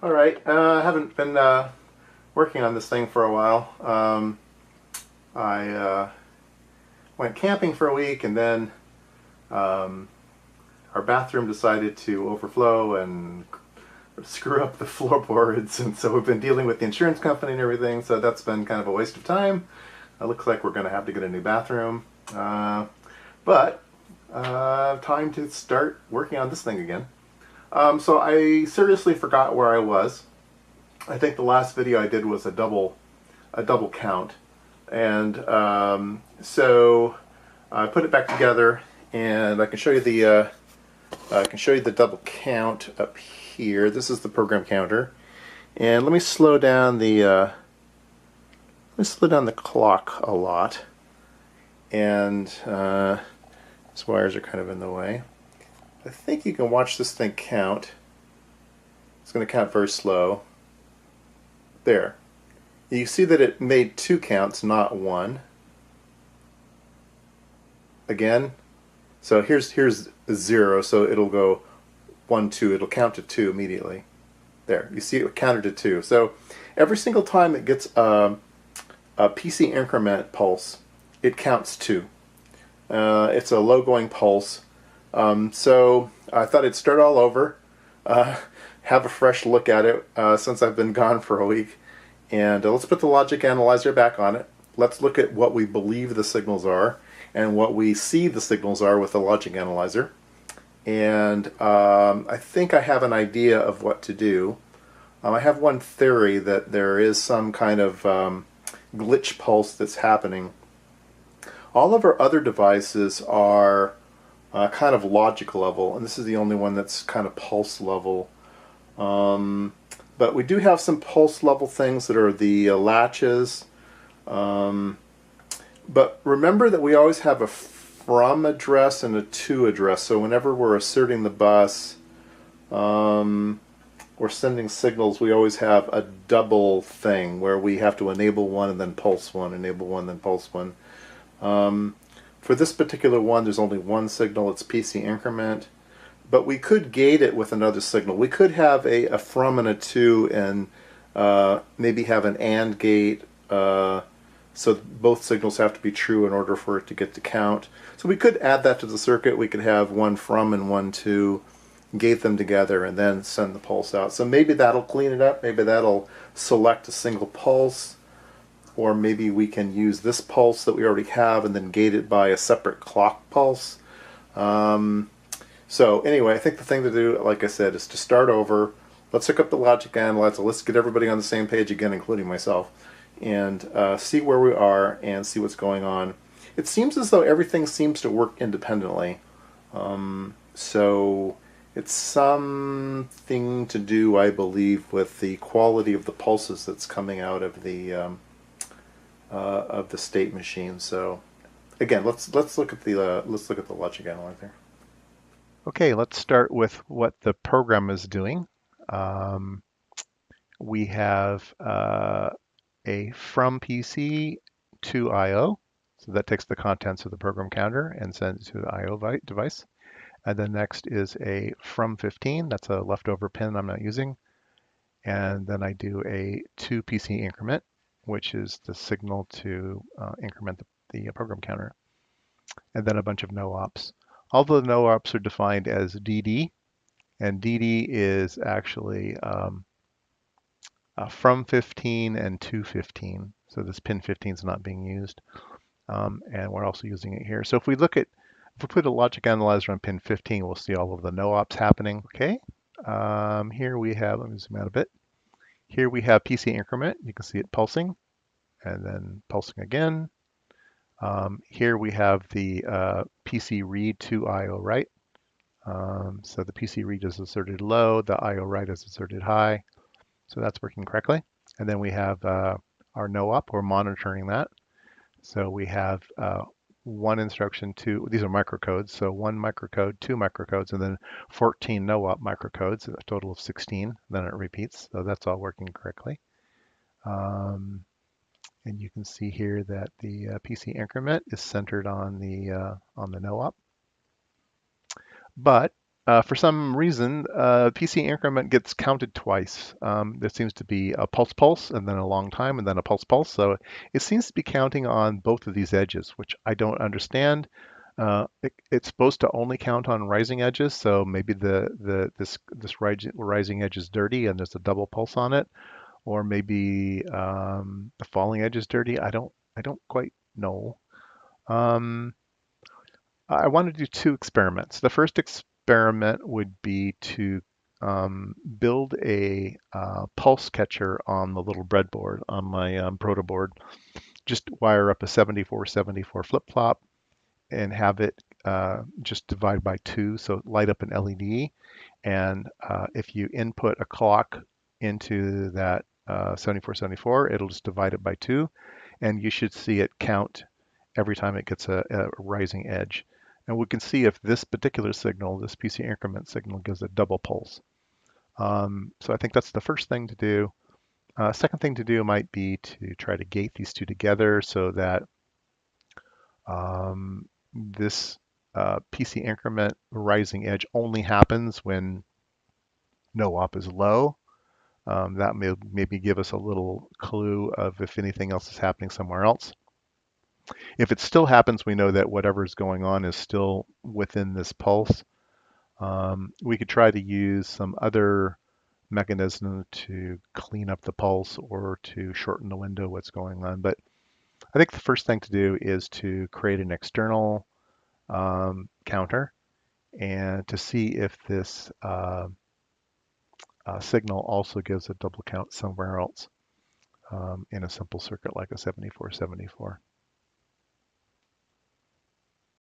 All right. I haven't been working on this thing for a while. I went camping for a week, and then um, our bathroom decided to overflow and screw up the floorboards, and so we've been dealing with the insurance company and everything. So that's been kind of a waste of time. It looks like we're going to have to get a new bathroom, but time to start working on this thing again. So I seriously forgot where I was. I think the last video I did was a double count, and so I put it back together, and I can show you the double count up here. This is the program counter, and let me slow down the clock a lot, and these wires are kind of in the way. I think you can watch this thing count. It's going to count very slow. There. You see that it made 2 counts, not 1. Again. So here's 0, so it'll go 1, 2. It'll count to 2 immediately. There. You see it counted to 2. So every single time it gets a PC increment pulse, it counts 2. It's a low going pulse. So I thought I'd start all over, have a fresh look at it since I've been gone for a week. And let's put the logic analyzer back on it. Let's look at what we believe the signals are and what we see the signals are with the logic analyzer. And I think I have an idea of what to do. I have one theory that there is some kind of glitch pulse that's happening. All of our other devices are kind of logic level, and this is the only one that's kind of pulse level. But we do have some pulse level things that are the latches. But remember that we always have a from address and a to address. So whenever we're asserting the bus or sending signals, we always have a double thing where we have to enable one and then pulse one, enable one, then pulse one. For this particular one, there's only one signal. It's PC increment. But we could gate it with another signal. We could have a from and a to, and maybe have an AND gate, so both signals have to be true in order for it to get to count. So we could add that to the circuit. We could have one from and one to, gate them together, and then send the pulse out. So maybe that'll clean it up. Maybe that'll select a single pulse. Or maybe we can use this pulse that we already have and then gate it by a separate clock pulse. So anyway, I think the thing to do, like I said, is to start over. Let's hook up the logic analyzer. Let's get everybody on the same page again, including myself, and see where we are and see what's going on. It seems as though everything seems to work independently. So it's something to do, I believe, with the quality of the pulses that's coming out of the state machine. So again, let's look at the logic analyzer. Okay, let's start with what the program is doing. We have a from PC to I/O, so that takes the contents of the program counter and sends it to the I/O device. And then next is a from 15, that's a leftover pin I'm not using. And then I do a to PC increment, which is the signal to increment the program counter. And then a bunch of no ops. All the no ops are defined as DD, and DD is actually from 15 and to 15. So this pin 15 is not being used, and we're also using it here. So if we put a logic analyzer on pin 15, we'll see all of the no ops happening. Okay, here we have, let me zoom out a bit. Here we have PC increment. You can see it pulsing, and then pulsing again. Here we have the PC read to IO write. So the PC read is asserted low, the IO write is asserted high. So that's working correctly. And then we have our no op, we're monitoring that. So we have one instruction, these are microcodes. So 1 microcode, 2 microcodes, and then 14 no op microcodes, a total of 16. Then it repeats. So that's all working correctly. And you can see here that the PC increment is centered on the no op. But For some reason, PC increment gets counted twice. There seems to be a pulse pulse and then a long time and then a pulse pulse. So it seems to be counting on both of these edges, which I don't understand. It's supposed to only count on rising edges, so maybe this rising edge is dirty and there's a double pulse on it, or maybe the falling edge is dirty. I don't quite know. Um, I want to do two experiments. The first experiment would be to build a pulse catcher on the little breadboard on my proto board. Just wire up a 7474 flip-flop and have it just divide by two, so light up an LED. And if you input a clock into that 7474, it'll just divide it by two, and you should see it count every time it gets a rising edge. And we can see if this particular signal, this PC increment signal, gives a double pulse. So I think that's the first thing to do. Second thing to do might be to try to gate these two together so that this PC increment rising edge only happens when no op is low. That may maybe give us a little clue of if anything else is happening somewhere else. If it still happens, we know that whatever is going on is still within this pulse. We could try to use some other mechanism to clean up the pulse or to shorten the window what's going on. But I think the first thing to do is to create an external counter and to see if this signal also gives a double count somewhere else in a simple circuit like a 7474.